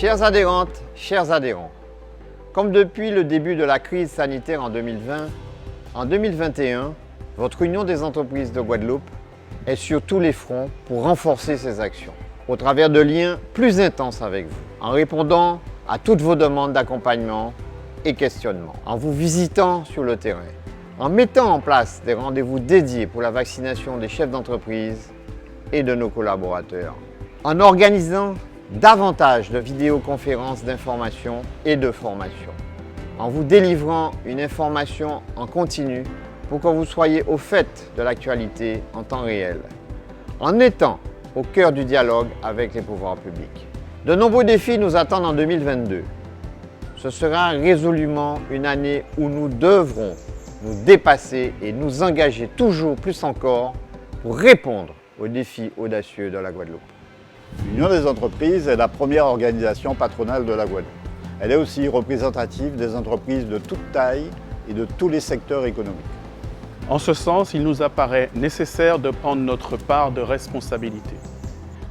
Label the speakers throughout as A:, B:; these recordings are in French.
A: Chères adhérentes, chers adhérents, comme depuis le début de la crise sanitaire en 2020, en 2021, votre Union des entreprises de Guadeloupe est sur tous les fronts pour renforcer ses actions, au travers de liens plus intenses avec vous, en répondant à toutes vos demandes d'accompagnement et questionnements, en vous visitant sur le terrain, en mettant en place des rendez-vous dédiés pour la vaccination des chefs d'entreprise et de nos collaborateurs, en organisant davantage de vidéoconférences d'information et de formation, en vous délivrant une information en continu pour que vous soyez au fait de l'actualité en temps réel, en étant au cœur du dialogue avec les pouvoirs publics. De nombreux défis nous attendent en 2022. Ce sera résolument une année où nous devrons nous dépasser et nous engager toujours plus encore pour répondre aux défis audacieux de la Guadeloupe.
B: L'Union des entreprises est la première organisation patronale de la Guadeloupe. Elle est aussi représentative des entreprises de toute taille et de tous les secteurs économiques.
C: En ce sens, il nous apparaît nécessaire de prendre notre part de responsabilité.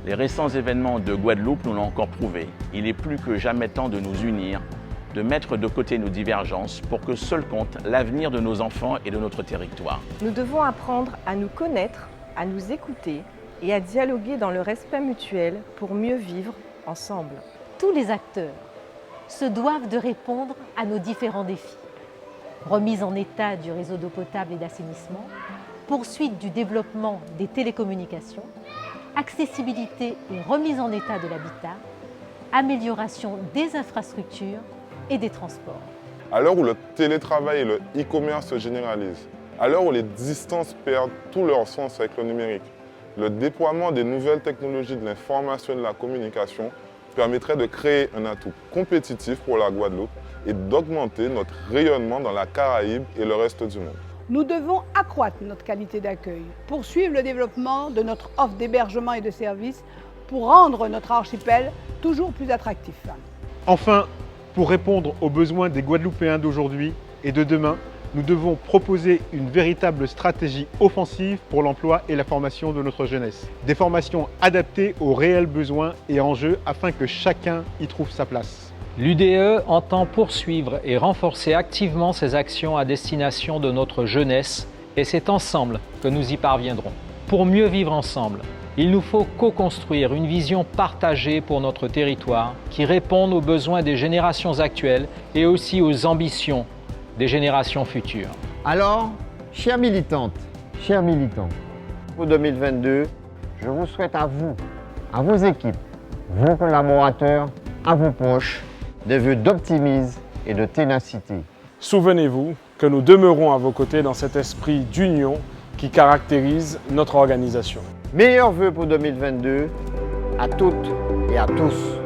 D: Les récents événements de Guadeloupe nous l'ont encore prouvé. Il est plus que jamais temps de nous unir, de mettre de côté nos divergences pour que seul compte l'avenir de nos enfants et de notre territoire.
E: Nous devons apprendre à nous connaître, à nous écouter et à dialoguer dans le respect mutuel pour mieux vivre ensemble.
F: Tous les acteurs se doivent de répondre à nos différents défis. Remise en état du réseau d'eau potable et d'assainissement, poursuite du développement des télécommunications, accessibilité et remise en état de l'habitat, amélioration des infrastructures et des transports.
G: À l'heure où le télétravail et le e-commerce se généralisent, à l'heure où les distances perdent tout leur sens avec le numérique, le déploiement des nouvelles technologies de l'information et de la communication permettrait de créer un atout compétitif pour la Guadeloupe et d'augmenter notre rayonnement dans la Caraïbe et le reste du monde.
H: Nous devons accroître notre qualité d'accueil, poursuivre le développement de notre offre d'hébergement et de services pour rendre notre archipel toujours plus attractif.
I: Enfin, pour répondre aux besoins des Guadeloupéens d'aujourd'hui et de demain, nous devons proposer une véritable stratégie offensive pour l'emploi et la formation de notre jeunesse. Des formations adaptées aux réels besoins et enjeux afin que chacun y trouve sa place.
J: L'UDE entend poursuivre et renforcer activement ses actions à destination de notre jeunesse et c'est ensemble que nous y parviendrons. Pour mieux vivre ensemble, il nous faut co-construire une vision partagée pour notre territoire qui réponde aux besoins des générations actuelles et aussi aux ambitions des générations futures.
A: Alors, chères militantes, chers militants, pour 2022, je vous souhaite à vous, à vos équipes, vos collaborateurs, à vos proches, des vœux d'optimisme et de ténacité.
C: Souvenez-vous que nous demeurons à vos côtés dans cet esprit d'union qui caractérise notre organisation.
A: Meilleurs vœux pour 2022 à toutes et à tous.